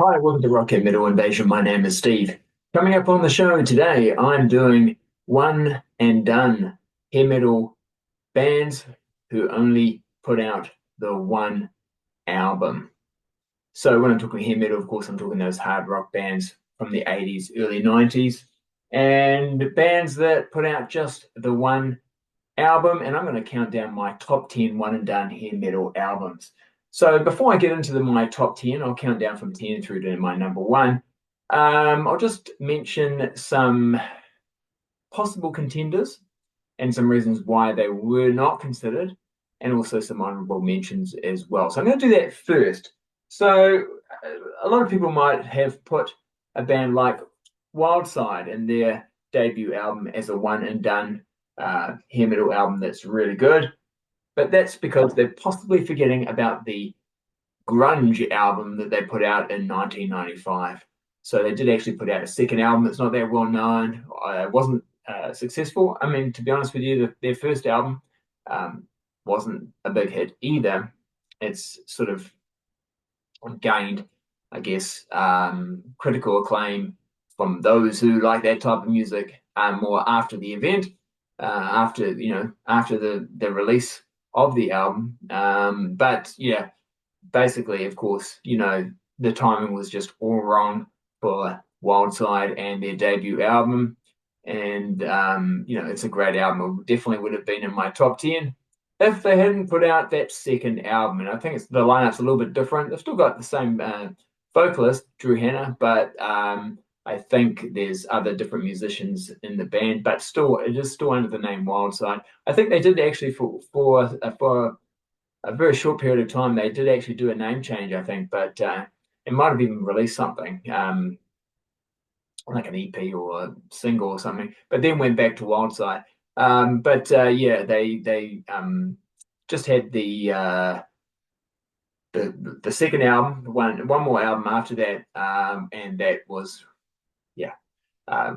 Hi, welcome to Rocket Metal Invasion. My name is Steve. Coming up on the show today, I'm doing one and done hair metal bands who only put out the one album. So when I'm talking hair metal, of course, I'm talking those hard rock bands from the 80s, early 90s, and bands that put out just the one album. And I'm going to count down my top 10 one and done hair metal albums. So before I get into my top 10, I'll count down from 10 through to my number one. I'll just mention some possible contenders and some reasons why they were not considered, and also some honorable mentions as well. So I'm going to do that first. So a lot of people might have put a band like Wildside in their debut album as a one and done hair metal album that's really good. But that's because they're possibly forgetting about the grunge album that they put out in 1995. So they did actually put out a second album that's not that well known. It wasn't successful. I mean, to be honest with you, their first album wasn't a big hit either. It's sort of gained, I guess, critical acclaim from those who like that type of music more after the event, after the release of the album. But yeah, basically, of course, the timing was just all wrong for Wildside and their debut album. And it's a great album. It definitely would have been in my top 10 if they hadn't put out that second album. And I think the lineup's a little bit different. They've still got the same vocalist, Drew Hanna, but I think there's other different musicians in the band, but still, it is still under the name Wildside. I think they did actually for a very short period of time, they did actually do a name change, I think, but it might have even released something like an EP or a single or something, but then went back to Wildside. But yeah, they just had the second album, one more album after that, and that was yeah,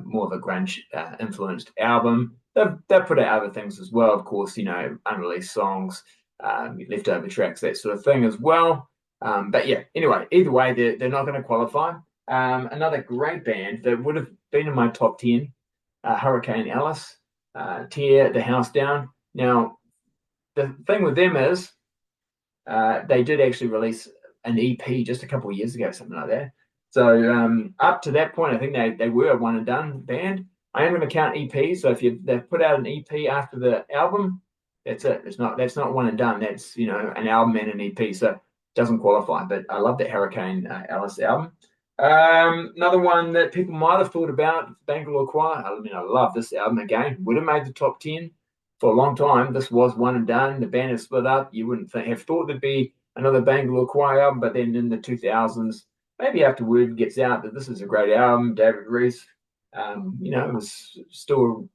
more of a grunge influenced album. They've put out other things as well, of course, unreleased songs, leftover tracks, that sort of thing as well. But yeah, anyway, either way, they're not going to qualify. Another great band that would have been in my top 10, Hurricane Alice, Tear the House Down. Now, the thing with them is they did actually release an EP just a couple of years ago, something like that. So up to that point, I think they were a one and done band. I am going to count EPs. So if they've put out an EP after the album, that's it. That's not one and done. That's an album and an EP. So it doesn't qualify. But I love that Hurricane Alice album. Another one that people might have thought about, Bangalore Choir. I mean, I love this album again. Would have made the top 10 for a long time. This was one and done. The band is split up. You wouldn't have thought there'd be another Bangalore Choir album, but then in the 2000s, maybe after word gets out that this is a great album, David Reese, was still,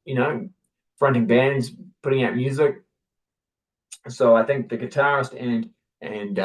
fronting bands, putting out music. So I think the guitarist and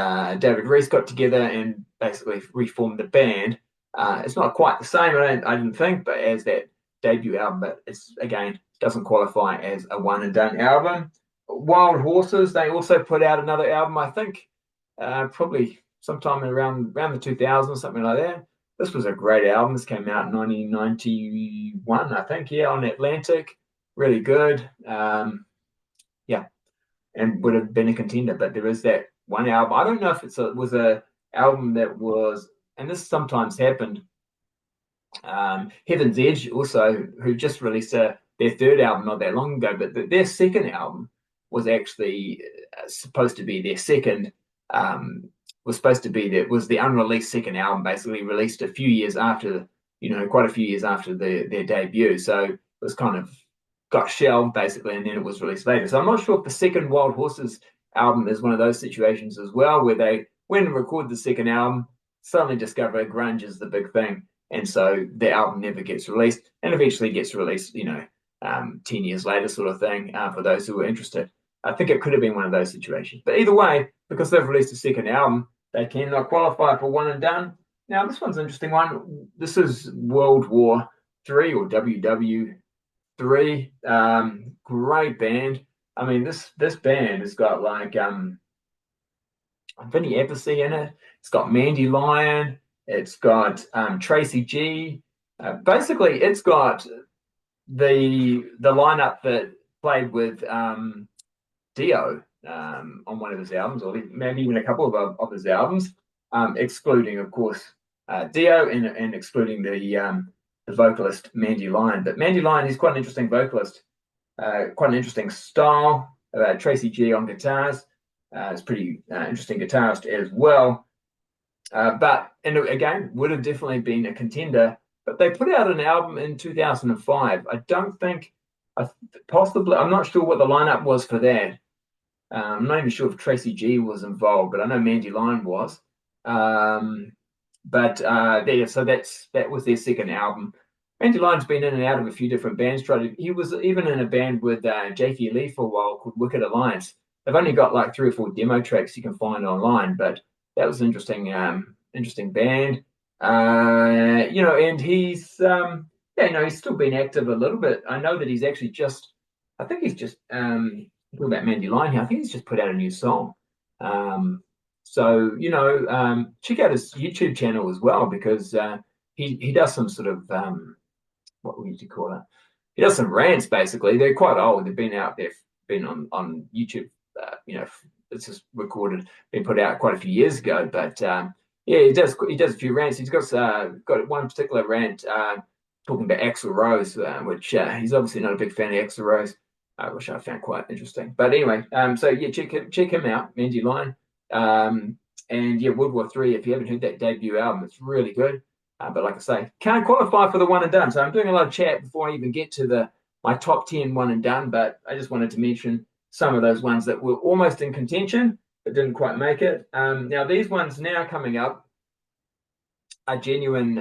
David Reese got together and basically reformed the band. It's not quite the same, I didn't think, but as that debut album, but it's again doesn't qualify as a one and done album. Wild Horses, they also put out another album, I think, probably sometime around the 2000s, something like that. This was a great album. This came out in 1991, I think, yeah, on Atlantic. Really good. Yeah, and would have been a contender. But there is that one album. I don't know if it was a album that was, and this sometimes happened. Heaven's Edge also, who just released their third album not that long ago, but their second album was actually supposed to be their second. Was supposed to be was the unreleased second album, basically released a few years after, quite a few years after their debut. So it was kind of got shelved basically, and then it was released later. So I'm not sure if the second Wild Horses album is one of those situations as well, where they went and record the second album, suddenly discover grunge is the big thing, and so the album never gets released, and eventually gets released, 10 years later, sort of thing, for those who were interested. I think it could have been one of those situations. But either way, because they've released a second album, they cannot qualify for one and done. Now, this one's an interesting one. This is World War III or WW3. Great band. I mean, this band has got like Vinny Appice in it. It's got Mandy Lion. It's got Tracy G. Basically, it's got the lineup that played with Dio on one of his albums, or maybe even a couple of his albums, excluding, of course, Dio and excluding the vocalist Mandy Lyon. But Mandy Lyon, he's quite an interesting vocalist, quite an interesting style. Tracy G on guitars, is pretty interesting guitarist as well. But and again, would have definitely been a contender. But they put out an album in 2005. I don't think, possibly, I'm not sure what the lineup was for that. I'm not even sure if Tracy G was involved, but I know Mandy Lyon was. But there, so that was their second album. Mandy Lyon's been in and out of a few different bands. He was even in a band with Jakey Lee for a while called Wicked Alliance. They've only got like 3 or 4 demo tracks you can find online, but that was an interesting band. And he's he's still been active a little bit. I know that he's actually I think he's just talking about Mandy Lyon here. I think he's just put out a new song. Check out his YouTube channel as well, because he does some sort of what would you call it? He does some rants basically. They're quite old. They've been out there, been on YouTube. It's just recorded, been put out quite a few years ago. But he does a few rants. He's got one particular rant talking about Axl Rose, which he's obviously not a big fan of Axl Rose, which I found quite interesting. But anyway, check him out, Mandy Lyon. World War III. If you haven't heard that debut album, it's really good. But like I say, can't qualify for the one and done. So I'm doing a lot of chat before I even get to my top 10 one and done. But I just wanted to mention some of those ones that were almost in contention but didn't quite make it. Now these ones now coming up are genuine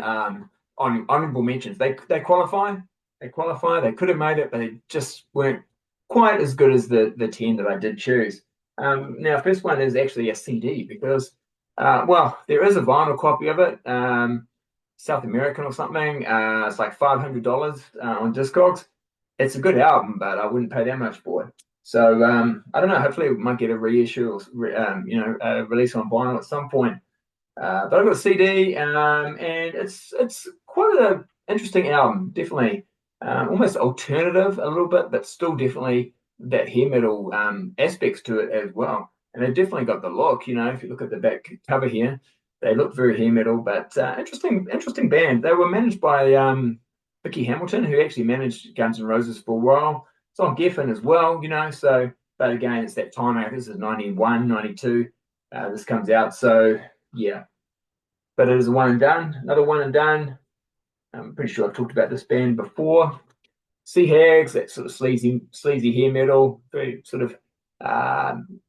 honorable mentions. They qualify. They could have made it, but they just weren't quite as good as the 10 that I did choose. Now, first one is actually a CD, because there is a vinyl copy of it, South American or something. It's like $500 on Discogs. It's a good album, but I wouldn't pay that much for it. So I don't know. Hopefully, we might get a reissue or a release on vinyl at some point. But I've got a CD, and it's quite an interesting album. Definitely almost alternative a little bit, but still definitely that hair metal aspects to it as well. And they definitely got the look. If you look at the back cover here, they look very hair metal, but interesting band. They were managed by Vicky Hamilton, who actually managed Guns N' Roses for a while. It's on Geffen as well, so, but again, it's that time. I think this is 91, 92. This comes out, so yeah. But it is a one and done, another one and done. I'm pretty sure I've talked about this band before. Sea Hags, that sort of sleazy hair metal, very sort of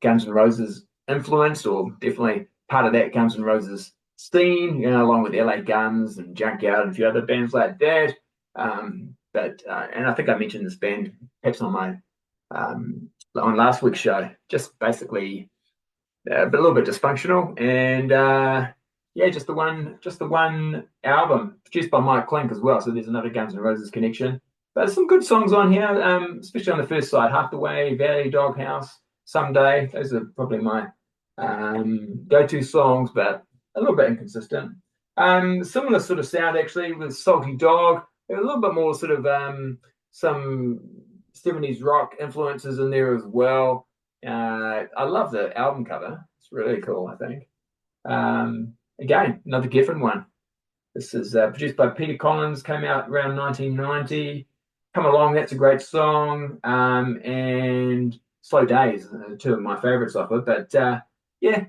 Guns N' Roses influenced, or definitely part of that Guns N' Roses scene, along with LA Guns and Junkyard and a few other bands like that. And I think I mentioned this band perhaps on on last week's show. Just basically a little bit dysfunctional, and just the one album produced by Mike Clink as well. So there's another Guns N' Roses connection. But there's some good songs on here, especially on the first side. Half the Way, Valley, Doghouse, Someday. Those are probably my go-to songs, but a little bit inconsistent. Similar sort of sound actually with Salty Dog. A little bit more sort of some 70s rock influences in there as well. I love the album cover. It's really cool, I think. Again, another Geffen one. This is produced by Peter Collins, came out around 1990. Come Along, that's a great song. And Slow Days, two of my favorites off it. But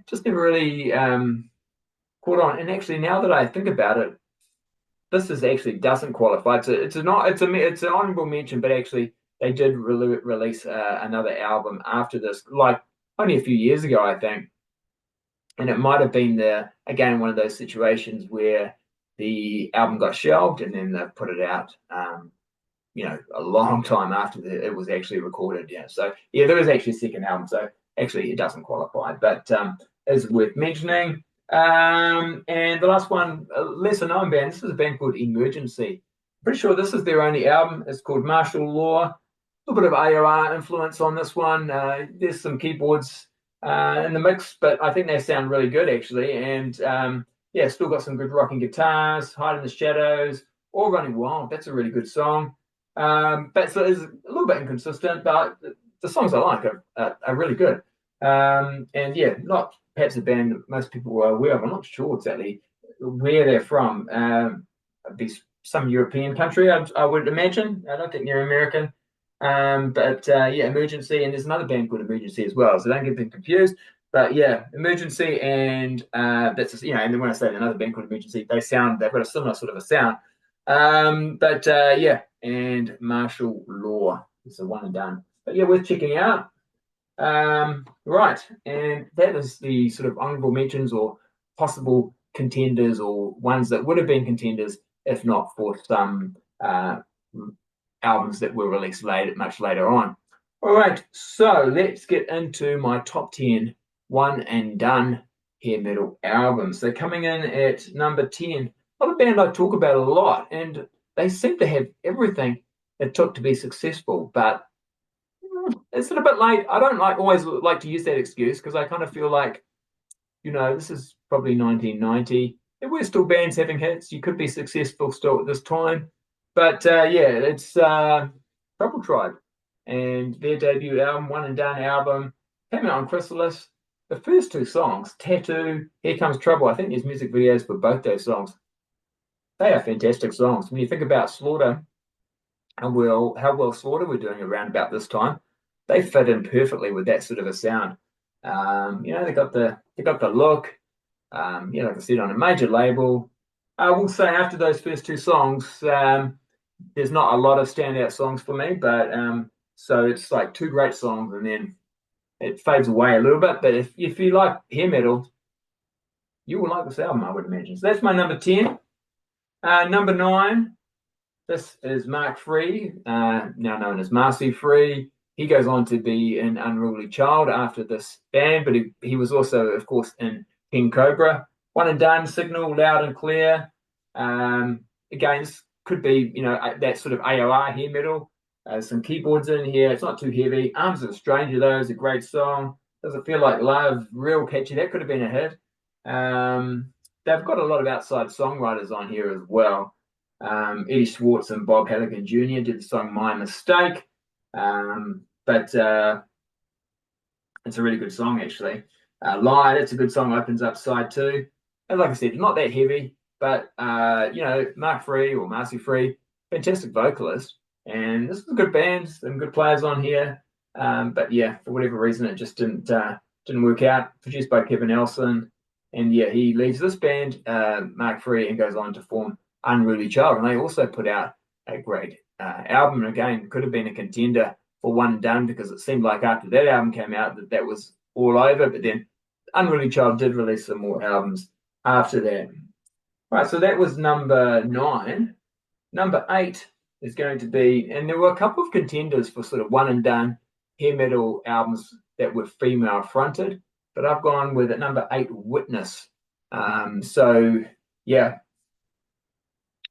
just never really caught on. And actually, now that I think about it, this actually doesn't qualify. It's an honorable mention, but actually they did release another album after this, like only a few years ago, I think. And it might have been again one of those situations where the album got shelved and then they put it out, a long time after it was actually recorded. Yeah, so there is actually a second album, so actually it doesn't qualify, but is worth mentioning. And the last one, a lesser known band. This is a band called Emergency. Pretty sure this is their only album. It's called Martial Law. A little bit of AOR influence on this one. There's some keyboards in the mix, but I think they sound really good actually. And yeah, still got some good rocking guitars, Hide in the Shadows, All Running Wild. That's a really good song. But so it's a little bit inconsistent, but the songs I like are really good. And yeah, not perhaps a band that most people are aware of. I'm not sure exactly where they're from. It'd be some European country, I would imagine. I don't think they're American. But yeah, Emergency, and there's another band called Emergency as well, so don't get them confused. But yeah, Emergency, and that's and then when I say another band called Emergency, they've got a similar sort of a sound. But yeah, and Martial Law is a one and done. But yeah, worth checking out. Right, and that is the sort of honorable mentions or possible contenders or ones that would have been contenders if not for some albums that were released much later on. All right, so let's get into my top 10 one and done hair metal albums. So coming in at number 10, not a band I talk about a lot, and they seem to have everything it took to be successful, but it's a bit late. I don't always like to use that excuse because I kind of feel like, this is probably 1990. There were still bands having hits. You could be successful still at this time. But yeah, it's Trouble Tribe and their debut album, One and Done album, came out on Chrysalis. The first two songs, Tattoo, Here Comes Trouble, I think there's music videos for both those songs. They are fantastic songs. When you think about Slaughter, how well Slaughter were doing around about this time, they fit in perfectly with that sort of a sound. They got the look. Like I said, on a major label. I will say after those first two songs, there's not a lot of standout songs for me, but so it's like two great songs and then it fades away a little bit. But if you like hair metal, you will like this album, I would imagine. So that's my number 10. Number 9, this is Mark Free, now known as Marcy Free. He goes on to be in Unruly Child after this band, but he was also, of course, in King Cobra. One and Done, Signal, Loud and Clear. Again, this could be, that sort of AOR hair metal. Some keyboards in here. It's not too heavy. Arms of a Stranger, though, is a great song. Does It Feel Like Love? Real catchy. That could have been a hit. They've got a lot of outside songwriters on here as well. Eddie Schwartz and Bob Halligan Jr. did the song My Mistake. But it's a really good song, actually. Light, it's a good song, opens up side 2. And like I said, not that heavy, but, Mark Free or Marcy Free, fantastic vocalist. And this is a good band, some good players on here. But yeah, for whatever reason, it just didn't work out. Produced by Kevin Elson. And yeah, he leaves this band, Mark Free, and goes on to form Unruly Child. And they also put out a great album. And again, could have been a contender for One and Done because it seemed like after that album came out that was all over. But then Unruly Child did release some more albums after that. All right, so that was number 9. Number 8 is going to be, and there were a couple of contenders for sort of one and done hair metal albums that were female fronted, but I've gone with at number 8, Witness. So yeah,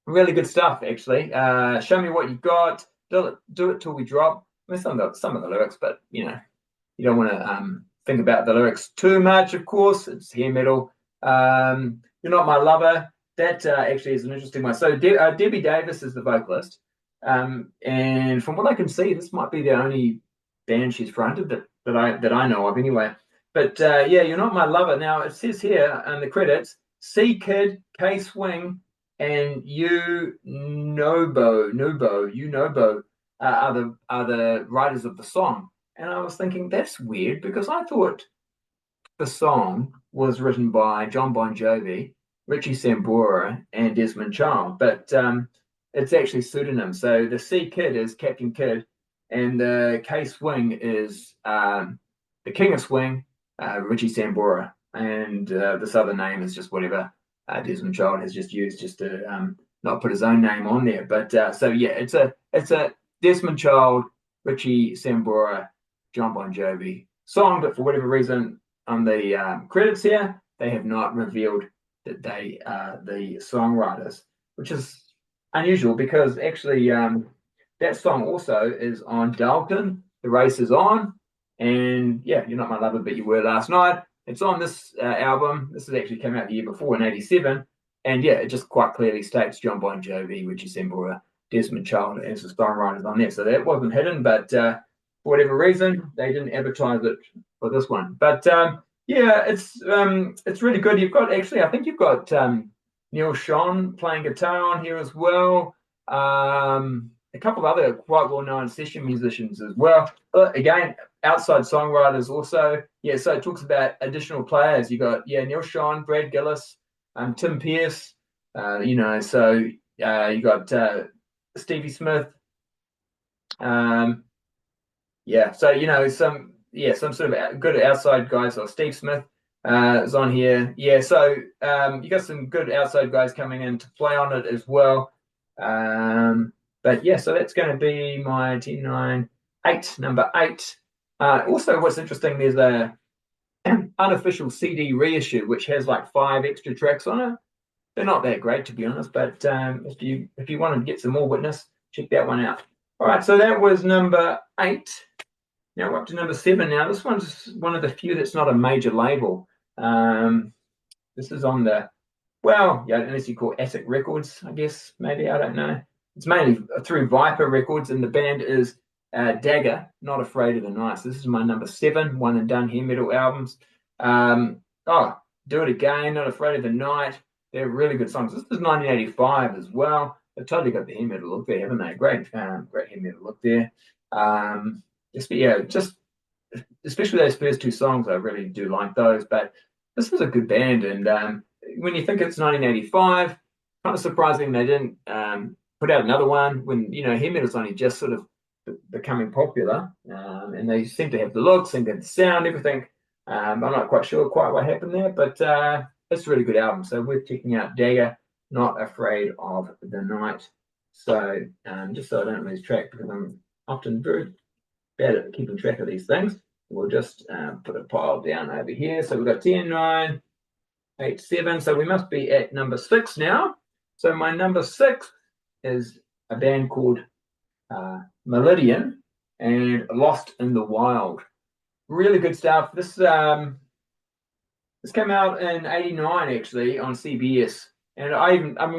really good stuff actually. Show Me What You Got, Do It Till We Drop. I mean, some of the lyrics, but you don't want to think about the lyrics too much. Of course, it's hair metal. You're Not My Lover. That actually is an interesting one. So Debbie Davis is the vocalist, and from what I can see, this might be the only band she's fronted that I know of anyway. But yeah, You're Not My Lover. Now it says here in the credits, C Kid, K Swing, and You Nobo are the writers of the song. And I was thinking that's weird because I thought the song was written by John Bon Jovi, Richie Sambora, and Desmond Child, but it's actually pseudonyms. So the C Kid is Captain Kidd, and the K Swing is the King of Swing, Richie Sambora, and this other name is just whatever Desmond Child has just used just to not put his own name on there. But so yeah, it's a Desmond Child, Richie Sambora, John Bon Jovi song, but for whatever reason on the credits here, they have not revealed that they are the songwriters, which is unusual because actually that song also is on Dalton, The Race Is On, and yeah, You're Not My Lover, But You Were Last Night. It's on this album. This has actually come out the year before in '87, and yeah, it just quite clearly states John Bon Jovi, Richie Sambora, Desmond Child as the songwriters on there. So that wasn't hidden, but for whatever reason, they didn't advertise it for this one. But yeah, it's really good. You've got actually, I think you've got Neil Schon playing guitar on here as well. A couple of other quite well-known session musicians as well. Again, outside songwriters also. Yeah, so it talks about additional players. You got Neil Schon, Brad Gillis, Tim Pierce. So you got Stevie Smith. Some sort of good outside guys. So Steve Smith is on here. Yeah, so you got some good outside guys coming in to play on it as well. But yeah, so that's going to be my 10, 9, 8, number 8. Also, what's interesting, there's a unofficial CD reissue which has like 5 extra tracks on it. They're not that great, to be honest, but if you wanted to get some more Witness, check that one out. All right, so that was number 8. Now we're up to number 7 now. This one's one of the few that's not a major label. This is on unless you call Attic Records, I guess, maybe, I don't know. It's mainly through Viper Records, and the band is Dagger, Not Afraid of the Night. So this is my number 7, one and done hair metal albums. Do It Again, Not Afraid of the Night. They're really good songs. This is 1985 as well. They've totally got the hair metal look there, haven't they? Great hair metal look there. Just especially those first 2 songs, I really do like those. But this is a good band, and when you think it's 1985, kind of surprising they didn't put out another one when hair metal's only just sort of becoming popular, and they seem to have the look, seem to have the sound, everything. I'm not quite sure quite what happened there, but it's a really good album. So we're checking out Dagger, Not Afraid of the Night. So just so I don't lose track, because I'm often very bad at keeping track of these things, we'll just put a pile down over here. So we've got 10, 9, 8, 7. So we must be at number 6 now. So my number 6 is a band called Meridian and Lost in the Wild. Really good stuff. This came out in '89 actually on CBS, and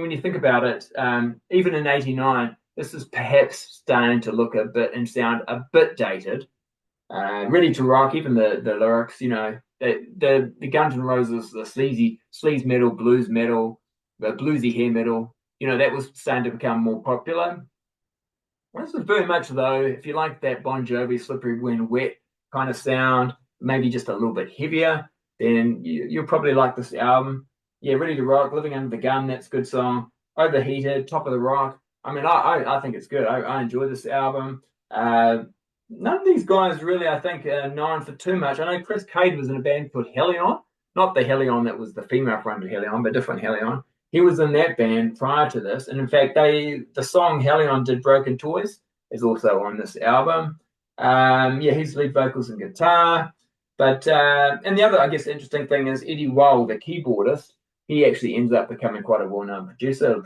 when you think about it, even in '89, this is perhaps starting to look a bit and sound a bit dated. Ready to Rock, even the lyrics, the Guns N' Roses, the sleaze metal, blues metal, the bluesy hair metal, that was starting to become more popular. This is very much, though, if you like that Bon Jovi Slippery When Wet kind of sound, maybe just a little bit heavier, then you'll probably like this album. Yeah, Ready to Rock, Living Under the Gun, that's a good song. Overheated, Top of the Rock. I mean, I think it's good. I enjoy this album. None of these guys really, I think, are known for too much. I know Chris Cade was in a band called Helion, not the Helion that was the female fronted Helion, but different Helion. He was in that band prior to this, and in fact, the song Helion did Broken Toys is also on this album. He's lead vocals and guitar. But and the other, I guess, interesting thing is Eddie Wall, the keyboardist. He actually ends up becoming quite a well-known producer.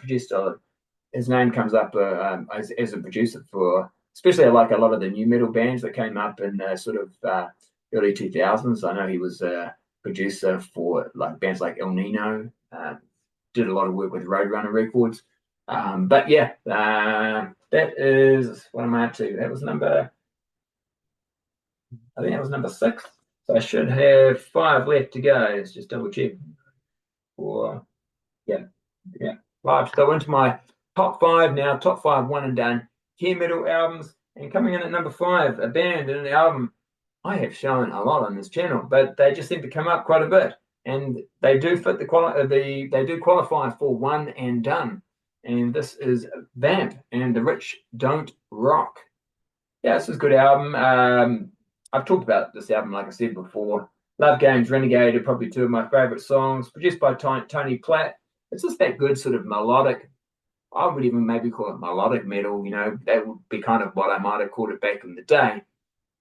His name comes up as a producer for, especially like a lot of the new metal bands that came up in sort of early 2000s. I know he was a producer for like bands like El Nino. Did a lot of work with Roadrunner Records. That is, what am I up to? I think that was number 6. So I should have 5 left to go. Let's just double check. 5. So into my top 5 now. Top 5 one and done hair metal albums. And coming in at number 5, a band and an album I have shown a lot on this channel, but they just seem to come up quite a bit. And they do fit they do qualify for one and done. And this is Vamp and The Rich Don't Rock. Yeah, this is a good album. I've talked about this album, like I said before. Love Games, Renegade are probably 2 of my favorite songs, produced by Tony Platt. It's just that good sort of melodic, I would even maybe call it melodic metal, that would be kind of what I might have called it back in the day,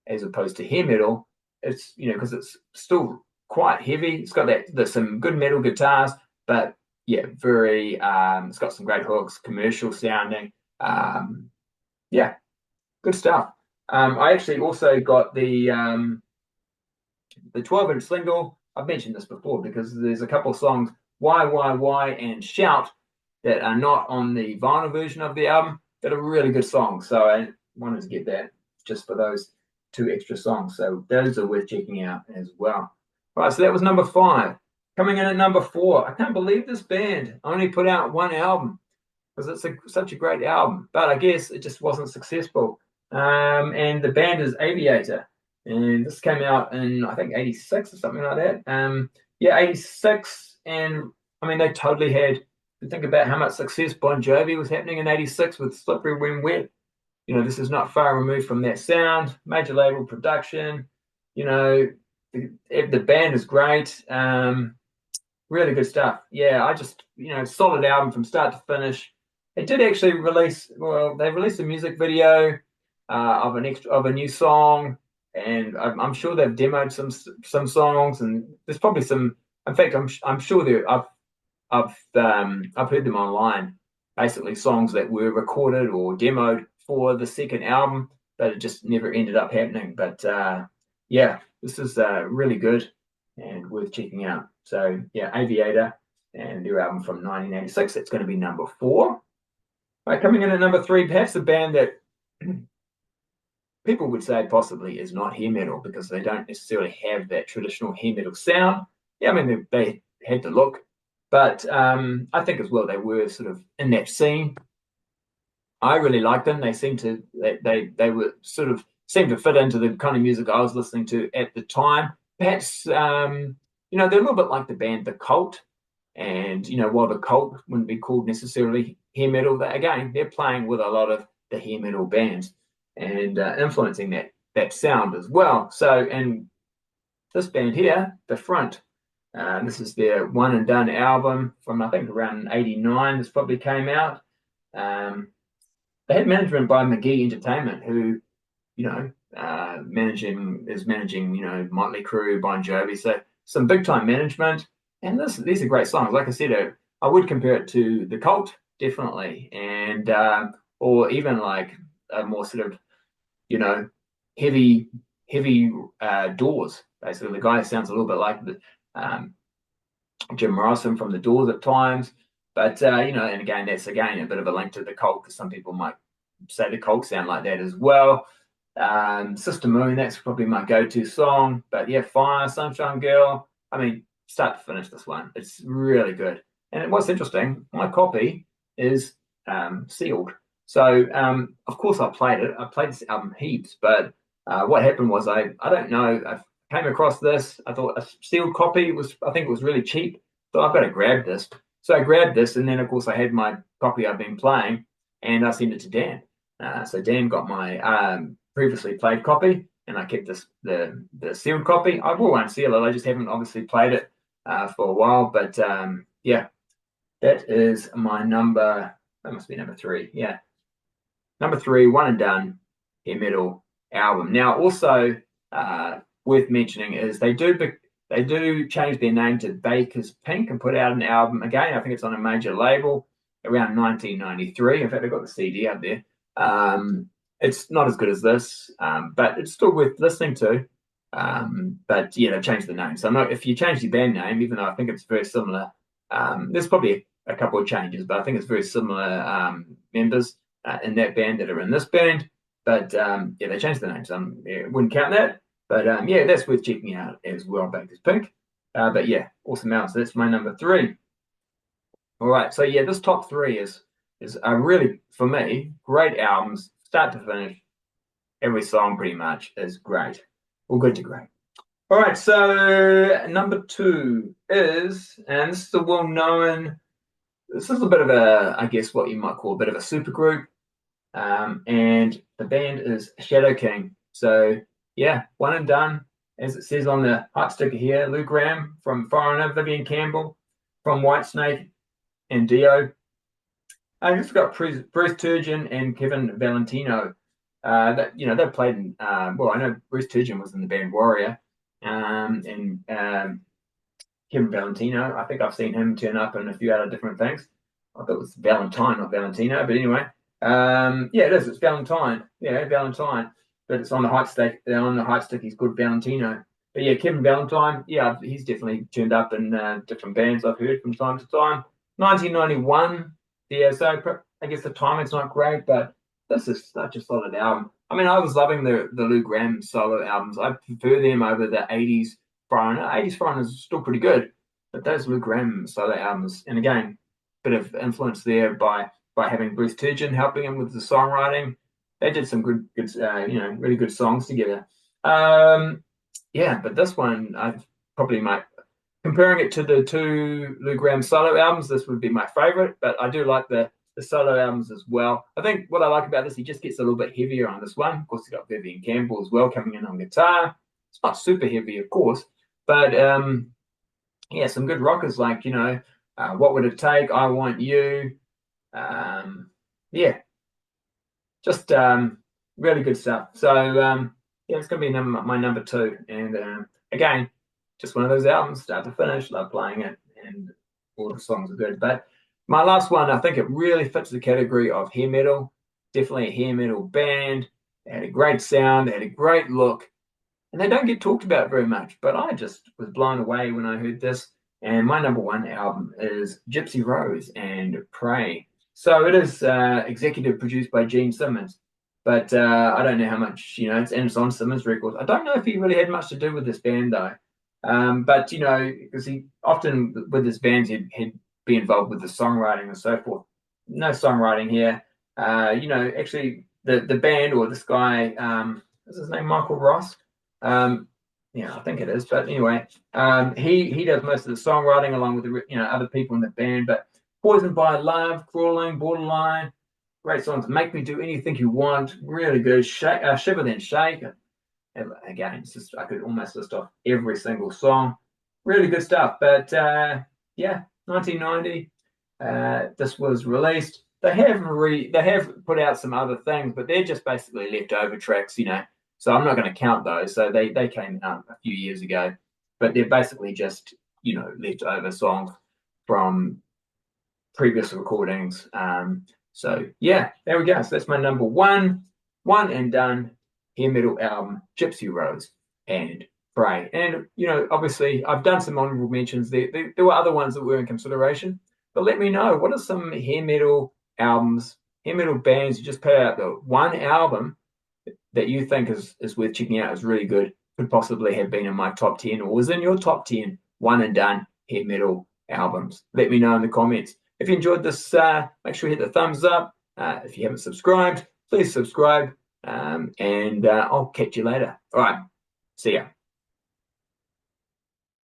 as opposed to hair metal. It's, because it's still quite heavy. It's got there's some good metal guitars, but yeah, very, it's got some great hooks, commercial sounding. Good stuff. I actually also got the 12-inch single I've mentioned this before because there's a couple of songs, Why, and Shout, that are not on the vinyl version of the album that are really good songs. So I wanted to get that just for those two extra songs. So those are worth checking out as well. All right, so that was number 5. Coming in at number 4, I can't believe this band only put out one album because it's such a great album, but I guess it just wasn't successful. And the band is Aviator, and this came out in I think '86 or something like that. Yeah, '86, and I mean they totally had to think about how much success Bon Jovi was happening in '86 with Slippery When Wet. You know, this is not far removed from that sound. Major label production. You know, the band is great. Really good stuff. Yeah, I just, solid album from start to finish. They did actually they released a music video of a new song, and I'm sure they've demoed some songs, and there's probably some. In fact, I'm sure I've heard them online. Basically, songs that were recorded or demoed for the second album, but it just never ended up happening. But yeah, this is really good and worth checking out. So yeah, Aviator and their album from 1986. It's going to be number 4. Right, coming in at number 3, perhaps a band that people would say possibly is not hair metal because they don't necessarily have that traditional hair metal sound. Yeah, I mean they had the look, but I think as well they were sort of in that scene. I really liked them. They seemed to they were sort of seemed to fit into the kind of music I was listening to at the time. Perhaps they're a little bit like the band The Cult, and while The Cult wouldn't be called necessarily hair metal, they're playing with a lot of the hair metal bands and influencing that sound as well. So, and this band here, The Front, this is their one and done album from I think around '89. This probably came out. They had management by McGee Entertainment, who managing Motley Crue, Bon Jovi, so some big time management. And these are great songs. Like I said, I would compare it to The Cult, definitely, and or even like a more sort of heavy Doors. Basically, the guy sounds a little bit like the Jim Morrison from the Doors at times. But and again, that's a bit of a link to The Cult because some people might say The Cult sound like that as well. Sister Moon, that's probably my go-to song. But yeah, Fire, Sunshine Girl. I mean, start to finish, this one, it's really good. And what's interesting, my copy is sealed. So of course I played it. I played this album heaps, but what happened was I don't know. I came across this. I thought a sealed copy I think it was really cheap. So I've got to grab this. So I grabbed this, and then of course I had my copy I've been playing, and I sent it to Dan. So Dan got my previously played copy, and I kept the sealed copy. I will unseal it. I just haven't obviously played it for a while, but yeah, that is my number. That must be number 3. Yeah, number 3, one and done hair metal album. Now, also worth mentioning is they do change their name to Baker's Pink and put out an album again. I think it's on a major label around 1993. In fact, I've got the CD up there. It's not as good as this, but it's still worth listening to. But yeah, they changed the name. So if you change the band name, even though I think it's very similar, there's probably a couple of changes, but I think it's very similar members in that band that are in this band. But yeah, they changed the name, so yeah, wouldn't count that. But yeah, that's worth checking out as well, Baker's Pink. But yeah, awesome album. So that's my number 3. All right, so yeah, this top 3 is a really, for me, great albums, start to finish. Every song pretty much is great. All good to great. All right, so number 2 is, and this is a well-known, this is a bit of a, I guess what you might call a bit of a supergroup. And the band is Shadow King. So yeah, one and done, as it says on the heart sticker here. Lou Gramm from Foreigner, Vivian Campbell from Whitesnake, and Dio. I just got Bruce Turgeon and Kevin Valentino. They've played in. Well, I know Bruce Turgeon was in the band Warrior, and Kevin Valentino. I think I've seen him turn up in a few other different things. I thought it was Valentine, not Valentino, but anyway. Yeah, it is. It's Valentine. Yeah, Valentine. But it's on the height stick. On the height stick, he's called Valentino. But yeah, Kevin Valentine, yeah, he's definitely turned up in different bands I've heard from time to time. 1991, yeah, so I guess the timing's not great, but this is such a solid album. I mean, I was loving the Lou Gramm solo albums. I prefer them over the 80s Foreigner. 80s Foreigner is still pretty good, but those Lou Gramm solo albums, and again, bit of influence there by having Bruce Turgeon helping him with the songwriting. They did some good, really good songs together. Um, yeah, but this one I probably might comparing it to the two Lou Gramm solo albums. This would be my favorite, but I do like the solo albums as well. I think what I like about this, he just gets a little bit heavier on this one. Of course, he got Vivian Campbell as well coming in on guitar. It's not super heavy, of course, but yeah, some good rockers like What Would It Take? I Want You. Yeah, just really good stuff. So yeah, it's gonna be my number two, and again, just one of those albums, start to finish. Love playing it, and all the songs are good. But my last one, I think it really fits the category of hair metal. Definitely a hair metal band. They had a great sound, they had a great look, and they don't get talked about very much. But I just was blown away when I heard this. And my number one album is Gypsy Rose and Pray. So it is executive produced by Gene Simmons, but I don't know how much it's on Simmons Records. I don't know if he really had much to do with this band though. But because he often with his bands he'd be involved with the songwriting and so forth. No songwriting here. Actually the band or this guy, what's his name, Michael Ross. Yeah, I think it is. But anyway, he does most of the songwriting along with the other people in the band. But Poisoned by Love, Crawling, Borderline, great songs. Make Me Do Anything You Want, really good. Shiver Then Shake. And again, it's just I could almost list off every single song. Really good stuff. But yeah, 1990. This was released. They have put out some other things, but they're just basically leftover tracks. So I'm not going to count those. So they came out a few years ago, but they're basically just leftover songs from previous recordings. So yeah, there we go. So that's my number one and done hair metal album, Gypsy Rose and Pray. And obviously I've done some honorable mentions. There were other ones that were in consideration, but let me know what are some hair metal albums, hair metal bands you just put out the one album that you think is worth checking out, is really good, could possibly have been in my top 10 or was in your top 10 one and done hair metal albums. Let me know in the comments. If you enjoyed this, make sure you hit the thumbs up. If you haven't subscribed, please subscribe. And I'll catch you later. All right. See ya.